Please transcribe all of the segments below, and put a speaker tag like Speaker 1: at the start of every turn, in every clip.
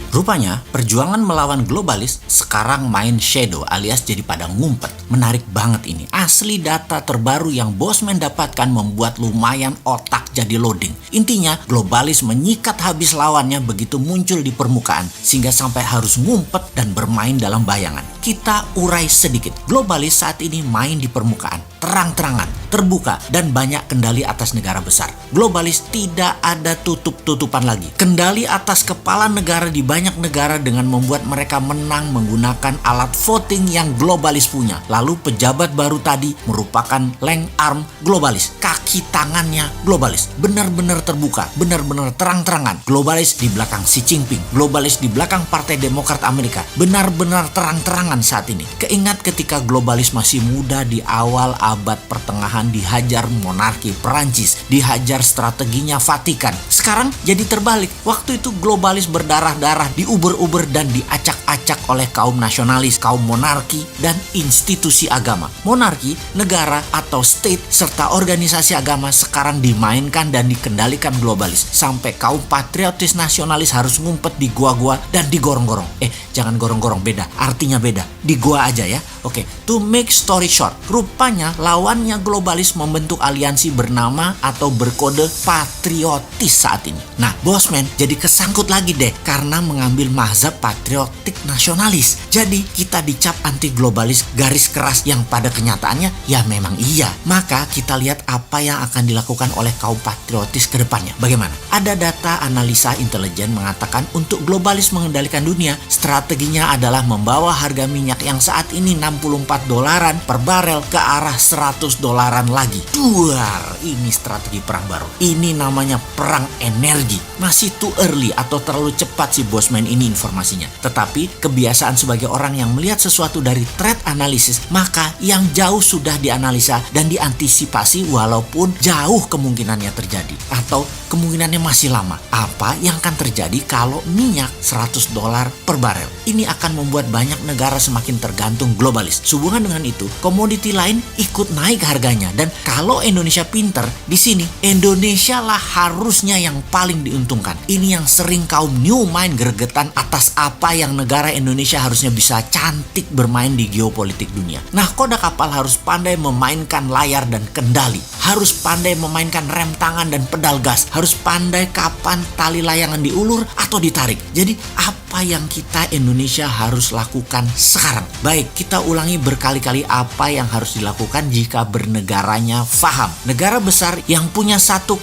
Speaker 1: Rupanya, perjuangan melawan globalis sekarang main shadow alias jadi pada ngumpet. Menarik banget ini. Asli data terbaru yang Bosman dapatkan membuat lumayan otak jadi loading. Intinya, globalis menyikat habis lawannya begitu muncul di permukaan sehingga sampai harus ngumpet dan bermain dalam bayangan. Kita urai sedikit. Globalis saat ini main di permukaan, terang-terangan, terbuka, dan banyak kendali atas negara besar. Globalis tidak ada tutup-tutupan lagi. Kendali atas kepala negara di banyak negara dengan membuat mereka menang menggunakan alat voting yang globalis punya. Lalu pejabat baru tadi merupakan leng arm globalis. Kaki tangannya globalis. Benar-benar terbuka, benar-benar terang-terangan. Globalis di belakang Xi Jinping. Globalis di belakang Partai Demokrat Amerika. Benar-benar terang-terangan saat ini. Keingat ketika globalis masih muda di awal abad pertengahan dihajar monarki Perancis, dihajar strateginya Vatikan. Sekarang jadi terbalik. Waktu itu globalis berdarah-darah, diuber-uber dan diacak-acak oleh kaum nasionalis, kaum monarki, dan institusi agama. Monarki, negara atau state, serta organisasi agama sekarang dimainkan dan dikendalikan globalis. Sampai kaum patriotis nasionalis harus ngumpet di gua-gua dan digorong-gorong. Jangan gorong-gorong, beda. Artinya beda. Di gua aja ya. Oke, to make story short, rupanya lawannya globalis membentuk aliansi bernama atau berkode patriotis saat ini. Nah, Bosman jadi kesangkut lagi deh karena mengambil mazhab patriotik nasionalis. Jadi kita dicap anti globalis garis keras yang pada kenyataannya ya memang iya. Maka kita lihat apa yang akan dilakukan oleh kaum patriotis ke depannya. Bagaimana? Ada data analisa intelijen mengatakan untuk globalis mengendalikan dunia, strateginya adalah membawa harga minyak yang saat ini $64 per barel ke arah $100 lagi. Duar, ini strategi perang baru. Ini namanya perang energi. Masih too early atau terlalu cepat si Bosman ini informasinya. Tetapi kebiasaan sebagai orang yang melihat sesuatu dari threat analysis, maka yang jauh sudah dianalisa dan diantisipasi walaupun jauh kemungkinannya terjadi atau kemungkinannya masih lama. Apa yang akan terjadi kalau minyak $100 per barel? Ini akan membuat banyak negara semakin tergantung globalis. Sehubungan dengan itu, komoditi lain ikut naik harganya. Dan kalau Indonesia pinter, di sini Indonesia lah harusnya yang paling diuntungkan. Ini yang sering kaum new mind gregetan atas apa yang negara Indonesia harusnya bisa cantik bermain di geopolitik dunia. Nah, koda kapal harus pandai memainkan layar dan kendali. Harus pandai memainkan rem tangan dan pedal gas. Harus pandai kapan tali layangan diulur atau ditarik. Jadi apa yang kita Indonesia harus lakukan sekarang? Baik, kita ulangi berkali-kali apa yang harus dilakukan jika bernegaranya faham. Negara besar yang punya 1,5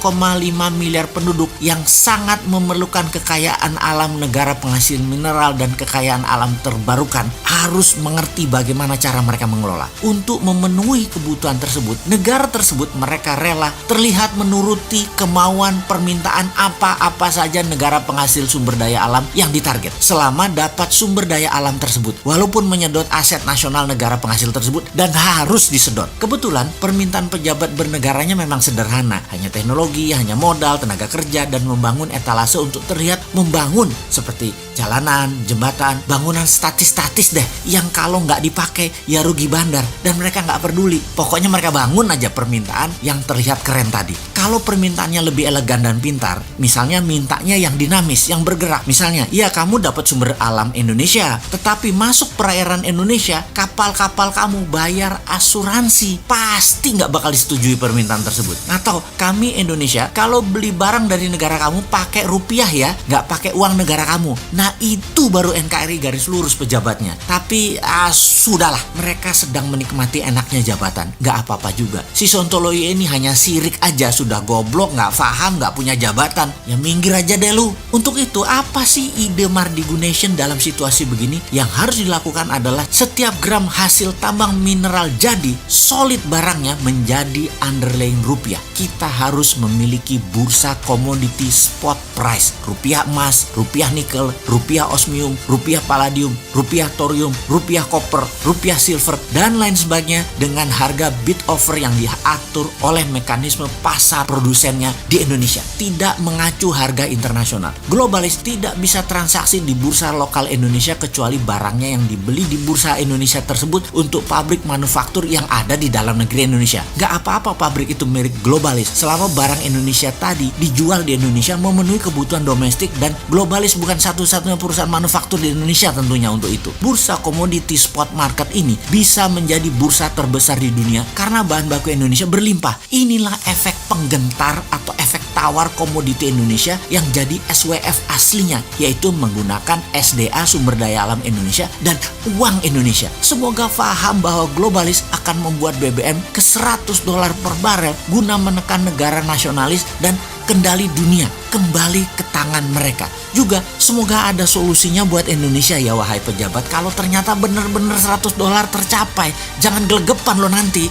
Speaker 1: miliar penduduk yang sangat memerlukan kekayaan alam negara penghasil mineral dan kekayaan alam terbarukan harus mengerti bagaimana cara mereka mengelola. Untuk memenuhi kebutuhan tersebut, negara tersebut mereka rela terlihat menuruti kemauan permintaan apa-apa saja negara penghasil sumber daya alam yang ditarget selama dapat sumber daya alam tersebut walaupun menyedot aset nasional negara penghasil tersebut dan harus disedot. Kebetulan permintaan pejabat bernegaranya memang sederhana, hanya teknologi, hanya modal, tenaga kerja, dan membangun etalase untuk terlihat membangun seperti jalanan, jembatan, bangunan statis-statis deh yang kalau nggak dipakai ya rugi bandar dan mereka nggak peduli. Pokoknya mereka bangun aja permintaan yang terlihat keren tadi. Kalau permintaannya lebih elegan dan pintar, misalnya mintanya yang dinamis, yang bergerak. Misalnya, ya kamu dapat sumber alam Indonesia, tetapi masuk perairan Indonesia, kapal-kapal kamu bayar asuransi. Pasti nggak bakal disetujui permintaan tersebut. Atau kami Indonesia, kalau beli barang dari negara kamu pakai rupiah ya, nggak pakai uang negara kamu. Nah itu baru NKRI garis lurus pejabatnya. Tapi sudahlah, mereka sedang menikmati enaknya jabatan. Nggak apa-apa juga. Si Sontoloyo ini hanya sirik aja, sudah goblok, nggak paham, nggak punya jabatan. Ya minggir aja deh lu. Untuk itu apa sih ide Mardigunation dalam situasi begini? Yang harus dilakukan adalah setiap gram hasil tambang mineral jadi solid barangnya menjadi underlying rupiah. Kita harus memiliki bursa komoditi spot price. Rupiah emas, rupiah nikel, rupiah osmium, rupiah palladium, rupiah thorium, rupiah koper, rupiah silver, dan lain sebagainya dengan harga bid offer yang diatur oleh mekanisme pasar pasar produsennya di Indonesia, tidak mengacu harga internasional. Globalis tidak bisa transaksi di bursa lokal Indonesia kecuali barangnya yang dibeli di bursa Indonesia tersebut untuk pabrik manufaktur yang ada di dalam negeri Indonesia. Gak apa-apa pabrik itu milik Globalis selama barang Indonesia tadi dijual di Indonesia memenuhi kebutuhan domestik, dan Globalis bukan satu-satunya perusahaan manufaktur di Indonesia tentunya untuk itu. Bursa komoditi spot market ini bisa menjadi bursa terbesar di dunia karena bahan baku Indonesia berlimpah. Inilah efek penggentar atau efek tawar komoditi Indonesia yang jadi SWF aslinya, yaitu menggunakan SDA sumber daya alam Indonesia dan uang Indonesia. Semoga paham bahwa Globalis akan membuat BBM ke $100 per barel guna menekan negara nasionalis dan kendali dunia kembali ke tangan mereka. Juga semoga ada solusinya buat Indonesia ya wahai pejabat. Kalau ternyata benar-benar $100 tercapai, jangan gelegepan lo nanti.